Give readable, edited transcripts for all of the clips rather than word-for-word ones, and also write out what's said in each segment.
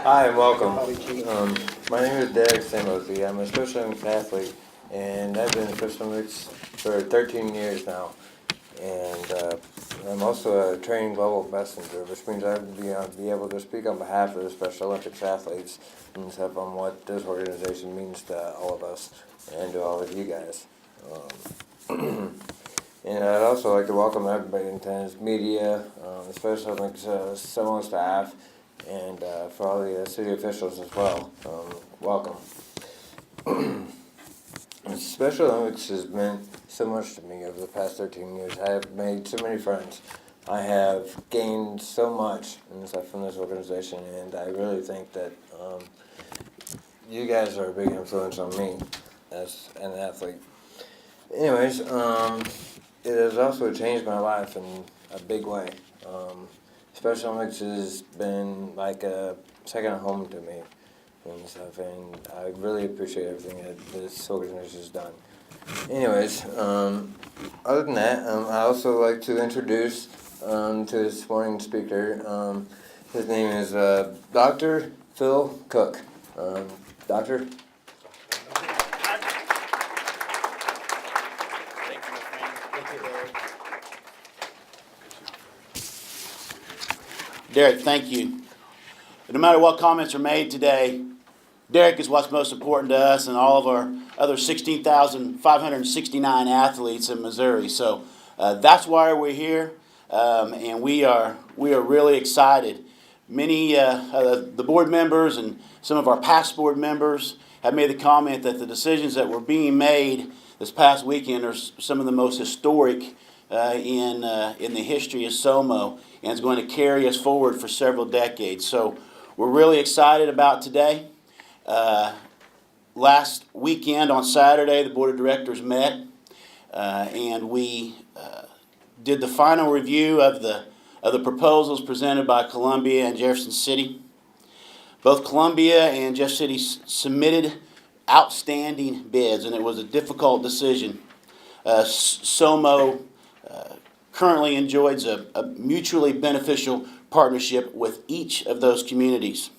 Hi and welcome. My name is Derek Samosi. I'm a Special Olympics athlete, and I've been in Special Olympics for 13 years now. And I'm also a training global messenger, which means I'd be able to speak on behalf of the Special Olympics athletes and stuff on what this organization means to all of us and to all of you guys. And I'd also like to welcome everybody in attendance, media, the Special Olympics SOMO staff, and for all the city officials as well. Welcome. Special Olympics has meant so much to me over the past 13 years. I have made so many friends. I have gained so much from this organization, and I really think that you guys are a big influence on me as an athlete. Anyways, it has also changed my life in a big way. Special Olympics has been like a second home to me and stuff, and I really appreciate everything that this organization has done. Anyways, other than that, I also like to introduce to this morning's speaker. His name is Dr. Phil Cook. Doctor? Derek, thank you. No matter what comments are made today, Derek is what's most important to us and all of our other 16,569 athletes in Missouri. So that's why we're here, and we are really excited. Many the board members and some of our past board members have made the comment that the decisions that were being made this past weekend are some of the most historic in the history of SOMO, and it's going to carry us forward for several decades. So we're really excited about today. Last weekend on Saturday, the board of directors met, and we did the final review of the proposals presented by Columbia and Jefferson City. Both Columbia and Jeff City submitted outstanding bids, and it was a difficult decision. SOMO currently enjoys a mutually beneficial partnership with each of those communities.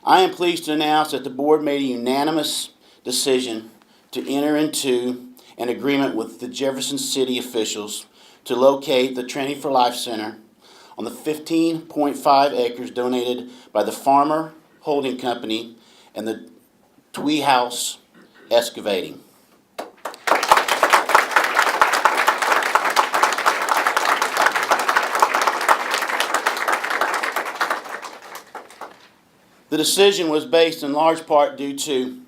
I am pleased to announce that the board made a unanimous decision to enter into an agreement with the Jefferson City officials to locate the Training for Life Center on the 15.5 acres donated by the Farmer Holding Company and the Twee House Excavating. The decision was based in large part due to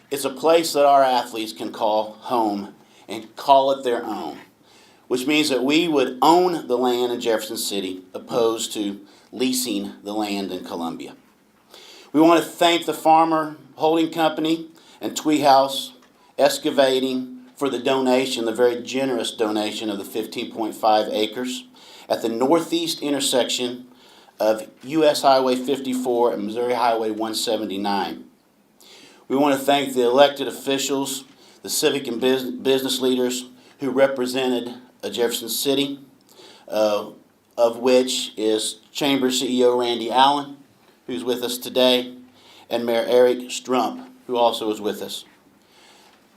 it's a place that our athletes can call home and call it their own, which means that we would own the land in Jefferson City opposed to leasing the land in Columbia. We want to thank the Farmer Holding Company and Twee House Excavating for the donation, the very generous donation of the 15.5 acres at the northeast intersection of U.S. Highway 54 and Missouri Highway 179. We want to thank the elected officials, the civic and business leaders who represented Jefferson City, of which is Chamber CEO Randy Allen, who's with us today, and Mayor Eric Struemph, who also is with us.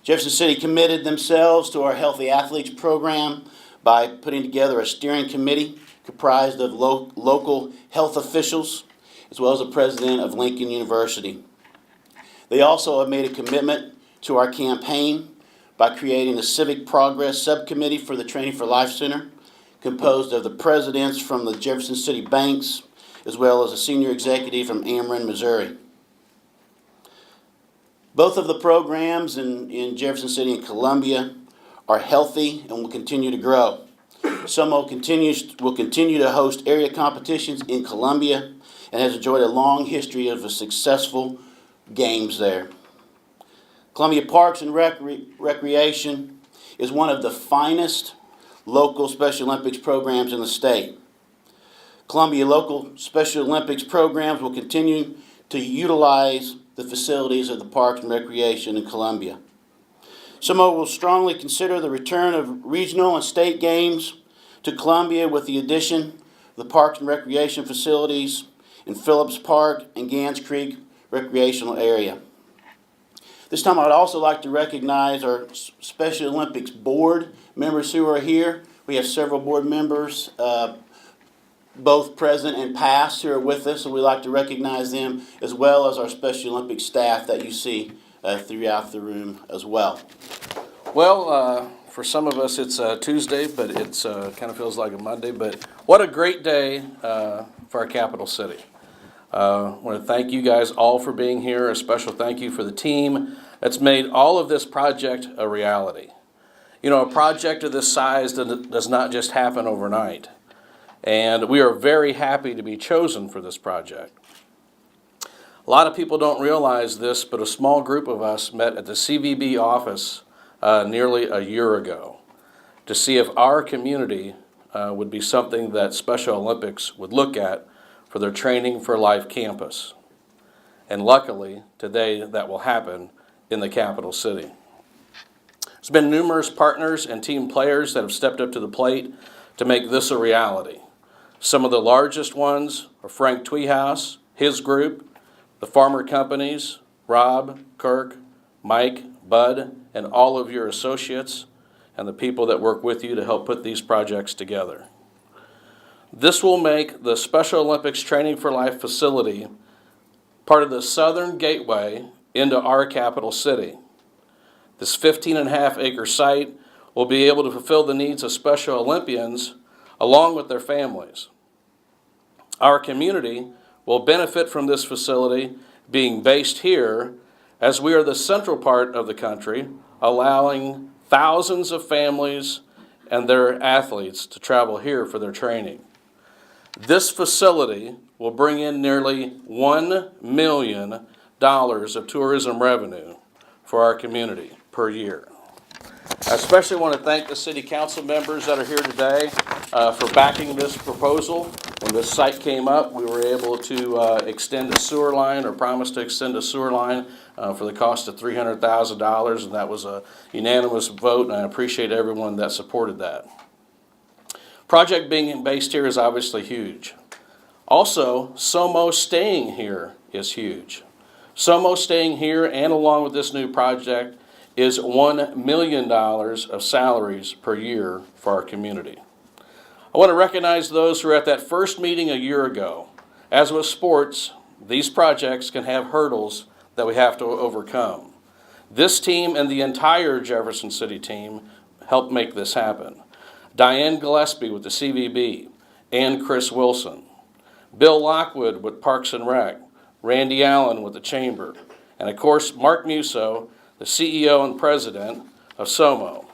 Jefferson City committed themselves to our Healthy Athletes program by putting together a steering committee comprised of local health officials, as well as the president of Lincoln University. They also have made a commitment to our campaign by creating a Civic Progress Subcommittee for the Training for Life Center, composed of the presidents from the Jefferson City Banks, as well as a senior executive from Ameren, Missouri. Both of the programs in Jefferson City and Columbia are healthy and will continue to grow. SOMO will continue to host area competitions in Columbia and has enjoyed a long history of successful games there. Columbia Parks and Recreation is one of the finest local Special Olympics programs in the state. Columbia local Special Olympics programs will continue to utilize the facilities of the Parks and Recreation in Columbia. SOMO will strongly consider the return of regional and state games to Columbia with the addition of the Parks and Recreation facilities in Phillips Park and Gans Creek recreational area. This time I'd also like to recognize our Special Olympics board members who are here. We have several board members, both present and past, who are with us, so we'd like to recognize them, as well as our Special Olympics staff that you see throughout the room as well. Well, for some of us it's Tuesday, but it's kind of feels like a Monday. But what a great day for our capital city. I want to thank you guys all for being here. A special thank you for the team that's made all of this project a reality. You know, a project of this size does not just happen overnight. And we are very happy to be chosen for this project. A lot of people don't realize this, but a small group of us met at the CVB office nearly a year ago to see if our community would be something that Special Olympics would look at for their Training for Life campus. And luckily, today that will happen in the capital city. There's been numerous partners and team players that have stepped up to the plate to make this a reality. Some of the largest ones are Frank Tweehouse, his group, the farmer companies, Rob, Kirk, Mike, Bud, and all of your associates and the people that work with you to help put these projects together. This will make the Special Olympics Training for Life facility part of the southern gateway into our capital city. This 15.5-acre site will be able to fulfill the needs of Special Olympians along with their families. Our community will benefit from this facility being based here, as we are the central part of the country, allowing thousands of families and their athletes to travel here for their training. This facility will bring in nearly $1 million of tourism revenue for our community per year. I especially want to thank the city council members that are here today for backing this proposal. When this site came up, we were able to extend a sewer line, or promise to extend a sewer line for the cost of $300,000, and that was a unanimous vote, and I appreciate everyone that supported that. Project being based here is obviously huge. Also, SOMO staying here is huge. SOMO staying here and along with this new project is $1 million of salaries per year for our community. I want to recognize those who were at that first meeting a year ago. As with sports, these projects can have hurdles that we have to overcome. This team and the entire Jefferson City team helped make this happen. Diane Gillespie with the CVB and Chris Wilson. Bill Lockwood with Parks and Rec. Randy Allen with the Chamber. And of course, Mark Musso, the CEO and president of SOMO.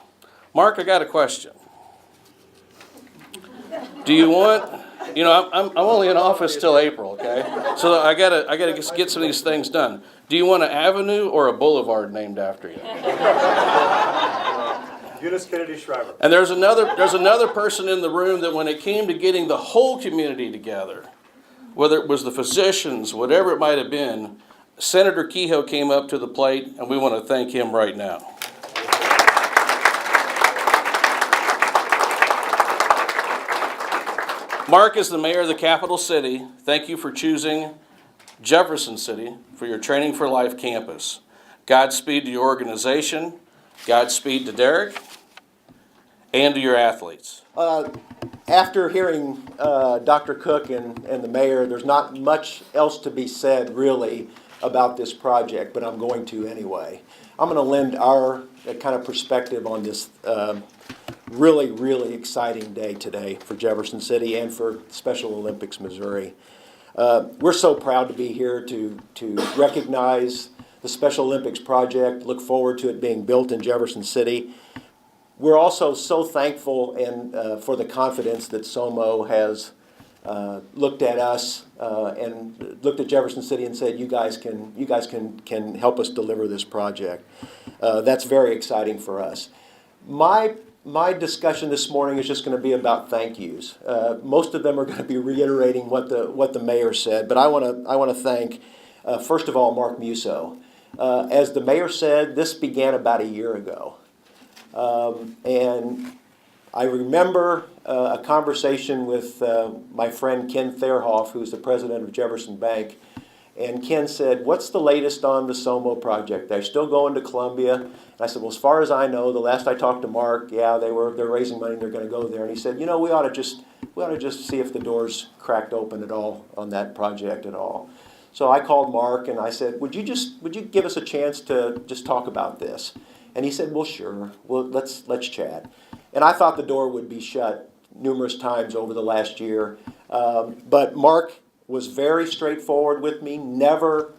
Mark, I got a question. Do you want, I'm only in office till April, okay? So I gotta just get some of these things done. Do you want an avenue or a boulevard named after you? Eunice Kennedy Shriver. And there's another person in the room that when it came to getting the whole community together, whether it was the physicians, whatever it might have been, Senator Kehoe came up to the plate, and we want to thank him right now. Mark is the mayor of the capital city. Thank you for choosing Jefferson City for your Training for Life campus. Godspeed to your organization. Godspeed to Derek and to your athletes. After hearing Dr. Cook and the mayor, there's not much else to be said really about this project, but I'm going to anyway. I'm going to lend our kind of perspective on this really, really exciting day today for Jefferson City and for Special Olympics Missouri. We're so proud to be here to recognize the Special Olympics project, look forward to it being built in Jefferson City. We're also so thankful and for the confidence that SOMO has looked at us and looked at Jefferson City and said, you guys can help us deliver this project. That's very exciting for us. My discussion this morning is just going to be about thank yous. Most of them are going to be reiterating what the mayor said, but I want to thank first of all Mark Musso. As the mayor said, this began about a year ago. And I remember a conversation with my friend Ken Therhoff, who's the president of Jefferson Bank. And Ken said, "What's the latest on the SOMO project? They're still going to Columbia?" And I said, "Well, as far as I know, the last I talked to Mark, yeah, they're raising money, they're going to go there." And he said, "You know, we ought to just see if the door's cracked open at all on that project at all." So I called Mark and I said, would you give us a chance to just talk about this?" And he said, "Well, sure. Well, let's chat." And I thought the door would be shut numerous times over the last year, but Mark was very straightforward with me, never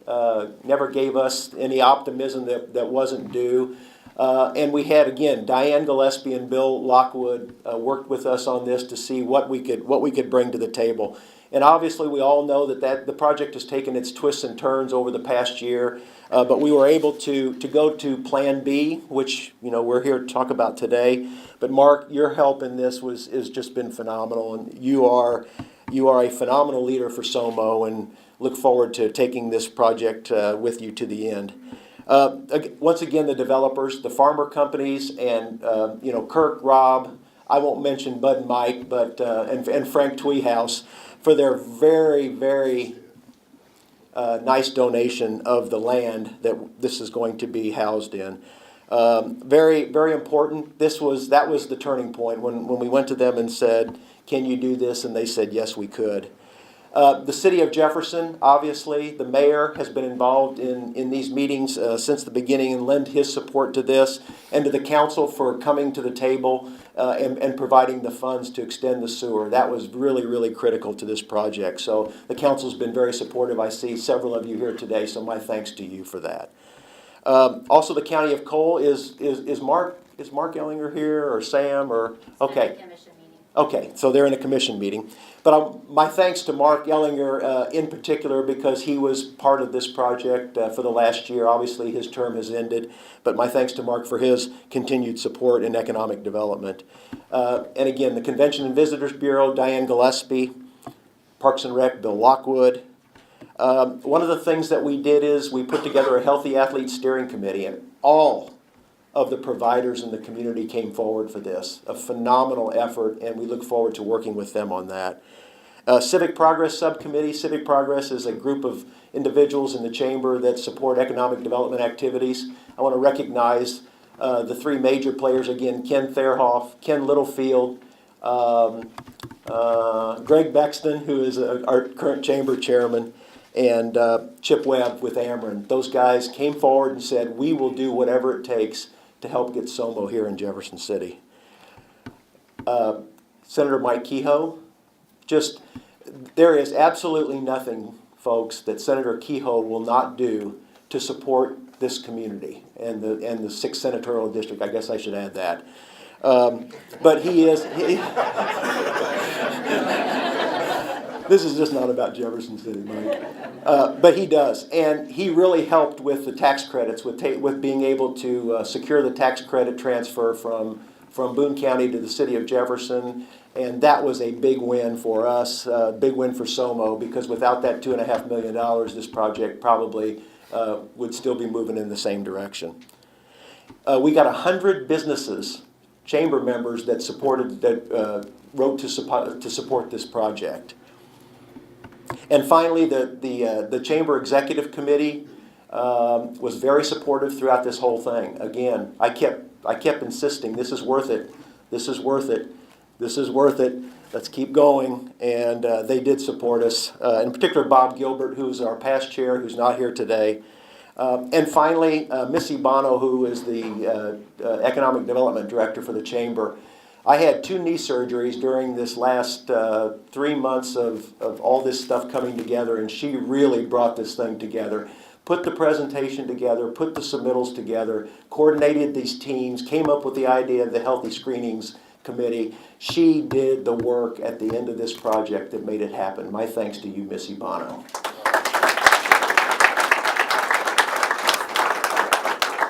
gave us any optimism that wasn't due. And we had, again, Diane Gillespie and Bill Lockwood worked with us on this to see what we could bring to the table. And obviously we all know that the project has taken its twists and turns over the past year, but we were able to go to Plan B, which we're here to talk about today. But Mark, your help in this has just been phenomenal, and you are a phenomenal leader for SOMO, and look forward to taking this project with you to the end. Once again, the developers, the farmer companies, and Kirk, Rob, I won't mention Bud and Mike, but and Frank Tweehouse for their very, very nice donation of the land that this is going to be housed in. Very, very important. That was the turning point when we went to them and said, "Can you do this?" And they said, "Yes, we could." The city of Jefferson, obviously, the mayor has been involved in these meetings since the beginning and lent his support to this, and to the council for coming to the table and providing the funds to extend the sewer. That was really, really critical to this project. So the council's been very supportive. I see several of you here today, so my thanks to you for that. Also, the county of Cole is Mark Ellinger here, or Sam, or okay. Okay, so they're in a commission meeting. But my thanks to Mark Ellinger in particular, because he was part of this project for the last year. Obviously, his term has ended, but my thanks to Mark for his continued support in economic development. And again, the Convention and Visitors Bureau, Diane Gillespie, Parks and Rec, Bill Lockwood. One of the things that we did is we put together a Healthy Athlete Steering Committee, and all of the providers in the community came forward for this. A phenomenal effort, and we look forward to working with them on that. Civic Progress Subcommittee. Civic Progress is a group of individuals in the chamber that support economic development activities. I want to recognize the three major players again: Ken Therhoff, Ken Littlefield, Greg Bexton, who is our current chamber chairman, and Chip Webb with Ameren. Those guys came forward and said, "We will do whatever it takes to help get SOMO here in Jefferson City." Senator Mike Kehoe, there is absolutely nothing, folks, that Senator Kehoe will not do to support this community and the 6th senatorial district. I guess I should add that. But this is just not about Jefferson City, Mike. But he does. And he really helped with the tax credits, with being able to secure the tax credit transfer from Boone County to the city of Jefferson. And that was a big win for us, big win for SOMO, because without that $2.5 million, this project probably would still be moving in the same direction. We got 100 businesses, chamber members that wrote to support this project. And finally, the Chamber Executive Committee was very supportive throughout this whole thing. Again, I kept insisting, this is worth it, this is worth it, this is worth it, let's keep going. And they did support us, in particular Bob Gilbert, who's our past chair, who's not here today. And finally, Missy Bono, who is the Economic Development Director for the Chamber. I had 2 knee surgeries during this last 3 months of all this stuff coming together, and she really brought this thing together. Put the presentation together, put the submittals together, coordinated these teams, came up with the idea of the Healthy Screenings Committee. She did the work at the end of this project that made it happen. My thanks to you, Missy Bono.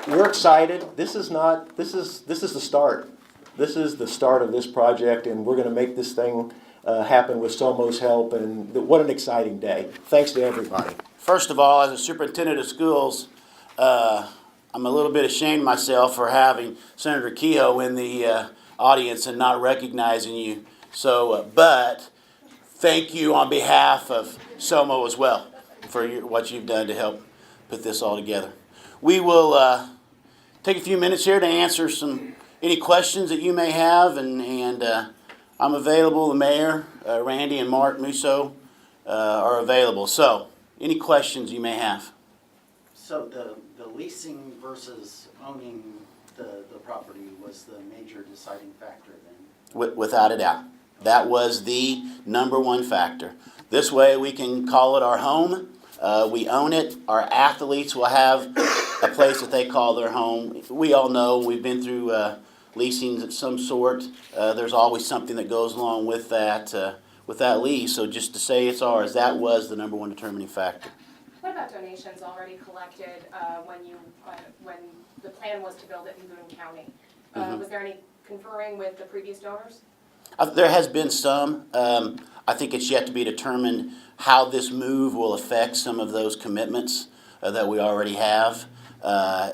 We're excited. This is the start. This is the start of this project, and we're going to make this thing happen with SOMO's help, and what an exciting day. Thanks to everybody. First of all, as a superintendent of schools, I'm a little bit ashamed myself for having Senator Kehoe in the audience and not recognizing you. So, but thank you on behalf of SOMO as well for what you've done to help put this all together. We will take a few minutes here to answer any questions that you may have, and I'm available. The mayor, Randy, and Mark Musso are available. So, any questions you may have? So the leasing versus owning the property was the major deciding factor then? Without a doubt. That was the number one factor. This way we can call it our home. We own it. Our athletes will have a place that they call their home. We all know, we've been through leasings of some sort. There's always something that goes along with that lease. So just to say it's ours, that was the number one determining factor. What about donations already collected when the plan was to build it in Boone County? Was there any conferring with the previous donors? There has been some. I think it's yet to be determined how this move will affect some of those commitments that we already have.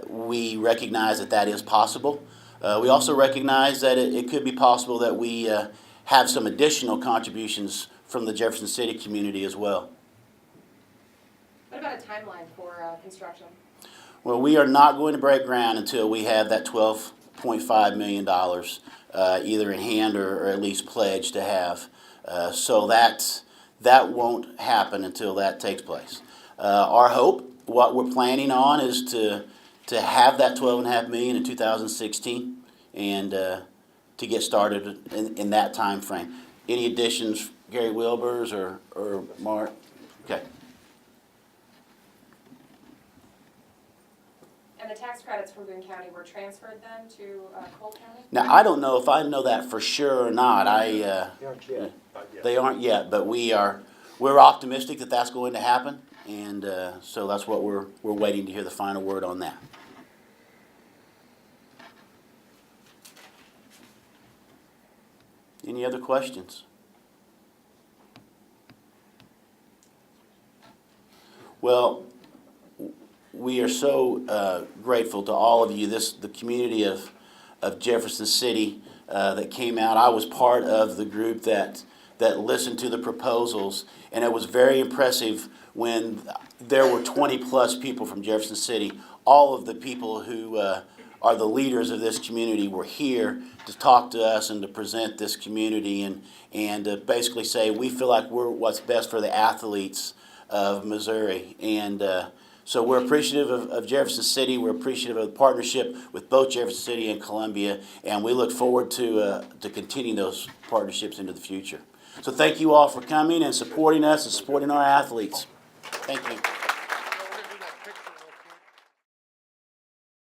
We recognize that is possible. We also recognize that it could be possible that we have some additional contributions from the Jefferson City community as well. What about a timeline for construction? Well, we are not going to break ground until we have that $12.5 million either in hand or at least pledged to have. So that won't happen until that takes place. Our hope, what we're planning on, is to have that $12.5 million in 2016 and to get started in that time frame. Any additions, Gary Wilbers or Mark? Okay. And the tax credits from Boone County were transferred then to Cole County? Now, I don't know if I know that for sure or not. They aren't yet. They aren't yet, but we're optimistic that that's going to happen, and so that's what we're waiting to hear the final word on that. Any other questions? Well, we are so grateful to all of you, the community of Jefferson City that came out. I was part of the group that listened to the proposals, and it was very impressive when there were 20 plus people from Jefferson City. All of the people who are the leaders of this community were here to talk to us and to present this community and to basically say we feel like we're what's best for the athletes of Missouri. And so we're appreciative of Jefferson City. We're appreciative of the partnership with both Jefferson City and Columbia, and we look forward to continuing those partnerships into the future. So thank you all for coming and supporting us and supporting our athletes. Thank you.